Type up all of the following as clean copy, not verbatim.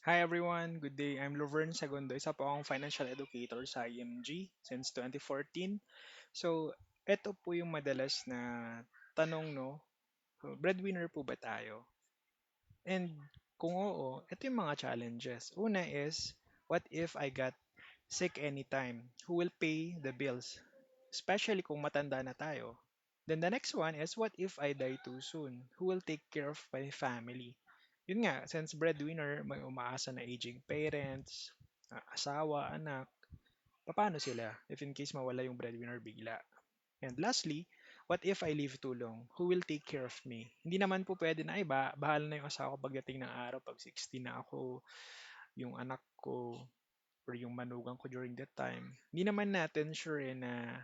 Hi everyone, good day. I'm Lovern Segundo, isa po akong financial educator sa IMG since 2014. So, ito po yung madalas na tanong, no? Breadwinner po ba tayo? And kung oo, ito yung mga challenges. Una is, what if I got sick anytime? Who will pay the bills? Especially kung matanda na tayo. Then the next one is, what if I die too soon? Who will take care of my family? Yun nga, since breadwinner, may umaasa na aging parents, asawa, anak, paano sila if in case mawala yung breadwinner bigla? And lastly, what if I live too long? Who will take care of me? Hindi naman po pwede na iba, bahala na yung asawa ko pagdating ng araw, pag 60 na ako, yung anak ko, or yung manugang ko during that time. Hindi naman natin sure na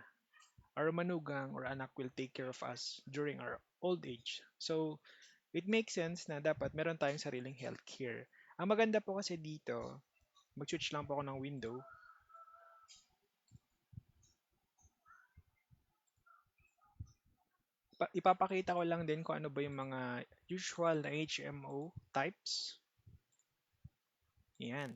our manugang or anak will take care of us during our old age. So, it makes sense na dapat meron tayong sariling healthcare. Ang maganda po kasi dito, mag-switch lang po ako ng window. Ipapakita ko lang din kung ano ba yung mga usual na HMO types. Yan.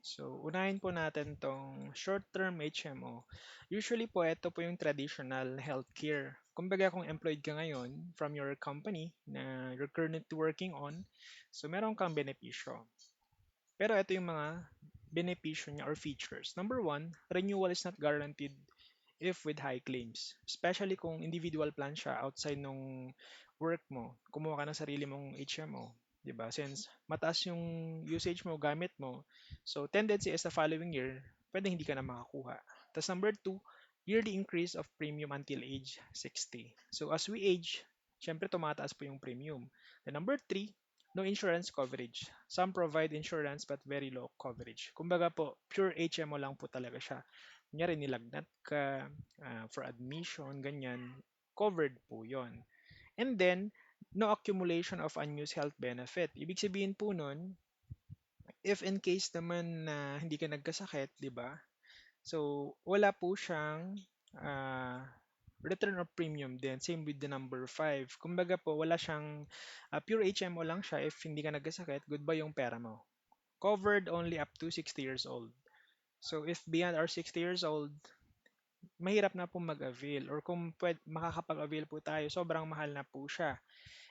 So, unahin po natin tong short-term HMO. Usually po, ito po yung traditional healthcare. Kumbaga kung employed ka ngayon from your company na you're currently working on, so meron kang benepisyo. Pero ito yung mga benepisyo niya or features. Number one, renewal is not guaranteed if with high claims. Especially kung individual plan siya outside nung work mo. Kumuha ka ng sarili mong HMO. 'Di ba? Since mataas yung usage mo, gamit mo, so tendency is the following year, pwede hindi ka na makakuha. Tapos number two, yearly increase of premium until age 60. So as we age, syempre tumataas po yung premium. The number three, no insurance coverage. Some provide insurance but very low coverage. Kumbaga po, pure HMO lang po talaga siya. Kunyari nilagnat ka, for admission, ganyan, covered po yon. And then, no accumulation of unused health benefit. Ibig sabihin po nun, if in case naman na hindi ka nagkasakit, di ba? So, wala po siyang ah, return of premium din. Same with the number 5. Kumbaga po, wala siyang pure HMO lang siya. If hindi ka nagkasakit, goodbye yung pera mo. Covered only up to 60 years old. So, if beyond our 60 years old, mahirap na po mag-avail or kung makakapag-avail po tayo, sobrang mahal na po siya.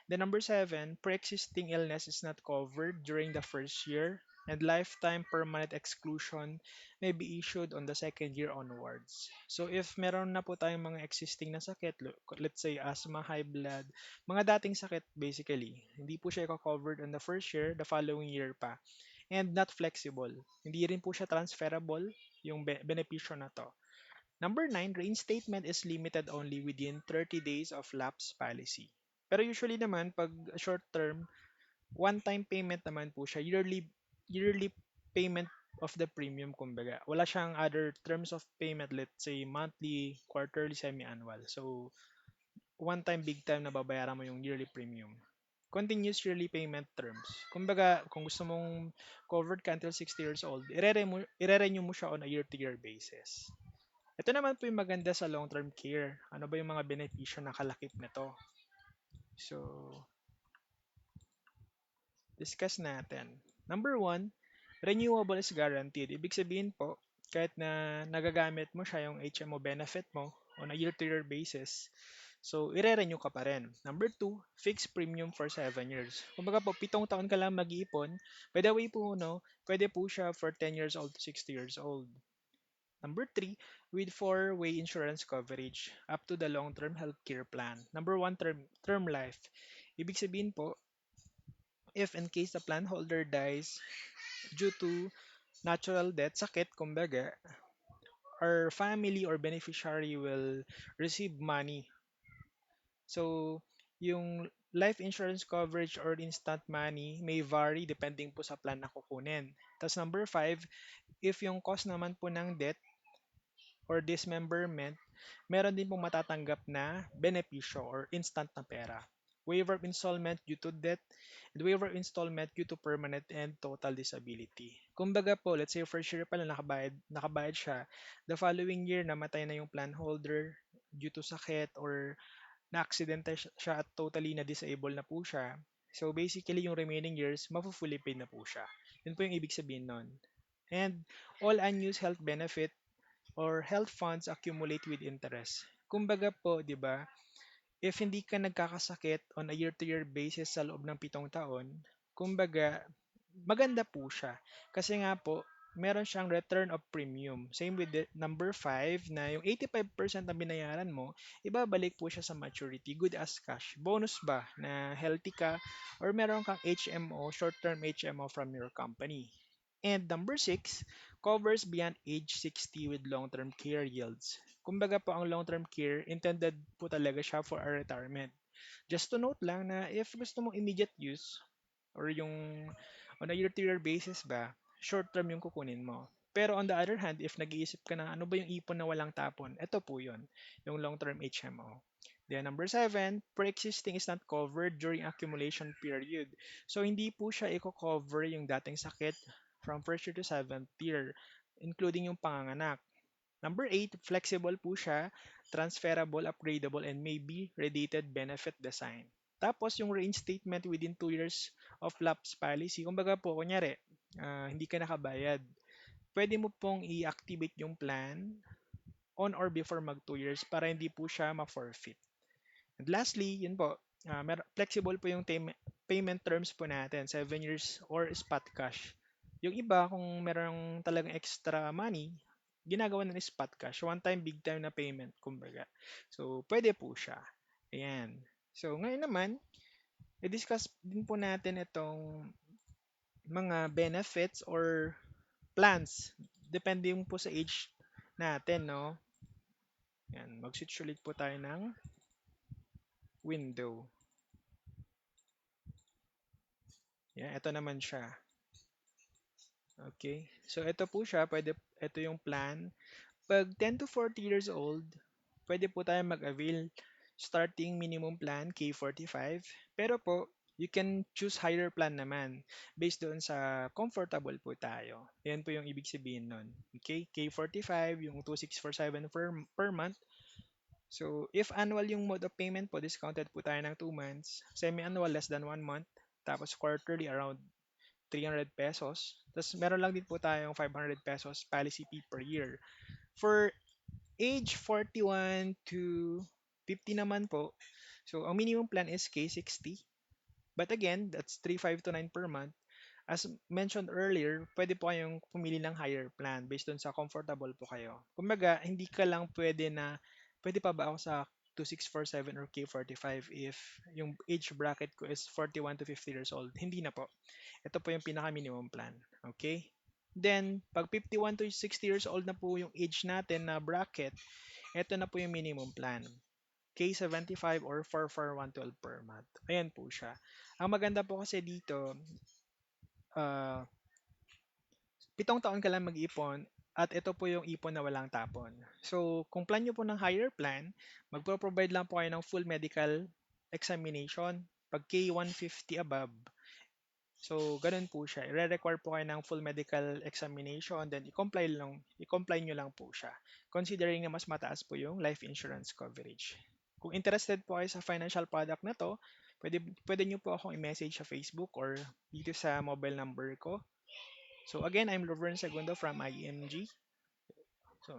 The number seven, pre-existing illness is not covered during the first year and lifetime permanent exclusion may be issued on the second year onwards. So if meron na po tayong mga existing na sakit, let's say asthma, high blood, mga dating sakit basically, hindi po siya covered on the first year, the following year pa. And not flexible. Hindi rin po siya transferable yung benepisyo na to. Number 9, reinstatement is limited only within 30 days of lapse policy. Pero usually naman, pag short term, one-time payment naman po siya, yearly payment of the premium kumbaga. Wala siyang other terms of payment, let's say monthly, quarterly, semi-annual. So, one time big time na babayaran mo yung yearly premium. Continuous yearly payment terms. Kumbaga, kung gusto mong covered ka until 60 years old, ire-renew mo siya on a year-to-year basis. Ito naman po yung maganda sa long-term care. Ano ba yung mga benepisyo na kalakip nito? So, discuss natin. Number one, renewable is guaranteed. Ibig sabihin po, kahit na nagagamit mo siya yung HMO benefit mo on a year-to-year basis, so ire-renew ka pa rin. Number two, fixed premium for 7 years. Kumbaga po, 7 taon ka lang mag-iipon. By the way po, no, pwede po siya for 10 years old to 60 years old. Number three, with four-way insurance coverage up to the long-term healthcare plan. Number one, term life. Ibig sabihin po, if in case the plan holder dies due to natural death, sakit, kumbaga, our family or beneficiary will receive money. So, yung life insurance coverage or instant money may vary depending po sa plan na kukunin. Tapos number five, if yung cost naman po ng death or dismemberment, meron din pong matatanggap na benepisyo or instant na pera. Waiver of installment due to death and waiver of installment due to permanent and total disability. Kumbaga po, let's say first year pala nakabayad siya, the following year namatay na yung plan holder due to sakit or na-aksidente siya at totally na-disable na po siya. So basically, yung remaining years, mafu-fully paid na po siya. Yun po yung ibig sabihin nun. And all unused health benefit or health funds accumulate with interest. Kumbaga po, di ba, if hindi ka nagkakasakit on a year-to-year basis sa loob ng 7 taon, kumbaga, maganda po siya. Kasi nga po, meron siyang return of premium. Same with the number 5 na yung 85% na binayaran mo, ibabalik po siya sa maturity, good as cash. Bonus ba na healthy ka or meron kang HMO, short-term HMO from your company. And number 6, covers beyond age 60 with long-term care yields. Kumbaga po ang long-term care, intended po talaga siya for a retirement. Just to note lang na if gusto mong immediate use or yung on a year-to-year basis ba, short-term yung kukunin mo. Pero on the other hand, if nag-iisip ka na ano ba yung ipon na walang tapon, ito po yun, yung long-term HMO. Then number 7, pre-existing is not covered during accumulation period. So hindi po siya i-cover yung dating sakit from first year to seventh year, including yung panganganak. Number 8, flexible po siya, transferable, upgradable, and may be related benefit design. Tapos yung reinstatement within 2 years of lapse policy, kumbaga po, kunyari, hindi ka nakabayad, pwede mo pong i-activate yung plan on or before mag 2 years para hindi po siya ma-forfeit. And lastly, yun po, flexible po yung payment terms po natin, 7 years or spot cash. Yung iba, kung merong talagang extra money, ginagawa ng spot cash. One time, big time na payment, kumbaga. So, pwede po siya. Ayan. So, ngayon naman, i-discuss din po natin itong mga benefits or plans. Depende yung po sa age natin, no? Yan, mag-switch ulit po tayo ng window. Yan, ito naman siya. Okay. So, ito po siya. Ito yung plan. Pag 10 to 40 years old, pwede po tayo mag-avail starting minimum plan K45. Pero po, you can choose higher plan naman based doon sa comfortable po tayo. Yan po yung ibig sabihin nun. Okay? K45, yung 2647 per month. So, if annual yung mode of payment po, discounted po tayo ng 2 months. Semi-annual, less than 1 month. Tapos quarterly, around 300 pesos. Tapos meron lang din po tayong 500 pesos policy fee per year. For age 41 to 50 naman po, so ang minimum plan is K60. But again, that's 3,500 to 9 per month. As mentioned earlier, pwede po kayong pumili ng higher plan based on sa comfortable po kayo. Kumbaga, hindi ka lang pwede na, pwede pa ba ako sa 2647 or K45 if yung age bracket ko is 41 to 50 years old. Hindi na po. Ito po yung pinaka-minimum plan. Okay? Then, pag 51 to 60 years old na po yung age natin na bracket, ito na po yung minimum plan. K75 or 44112 per month. Ayan po siya. Ang maganda po kasi dito, uh, 7 taon ka lang mag-ipon at ito po yung ipon na walang tapon. So, kung plan nyo po ng higher plan, magpo-provide lang po kayo ng full medical examination. Pag K150 above, so ganun po siya. I-require po kayo ng full medical examination, then i-comply nyo lang po siya. Considering na mas mataas po yung life insurance coverage. Kung interested po kayo sa financial product na to, pwede nyo po akong i-message sa Facebook or dito sa mobile number ko. So again, I'm Laverne Segundo from IMG. So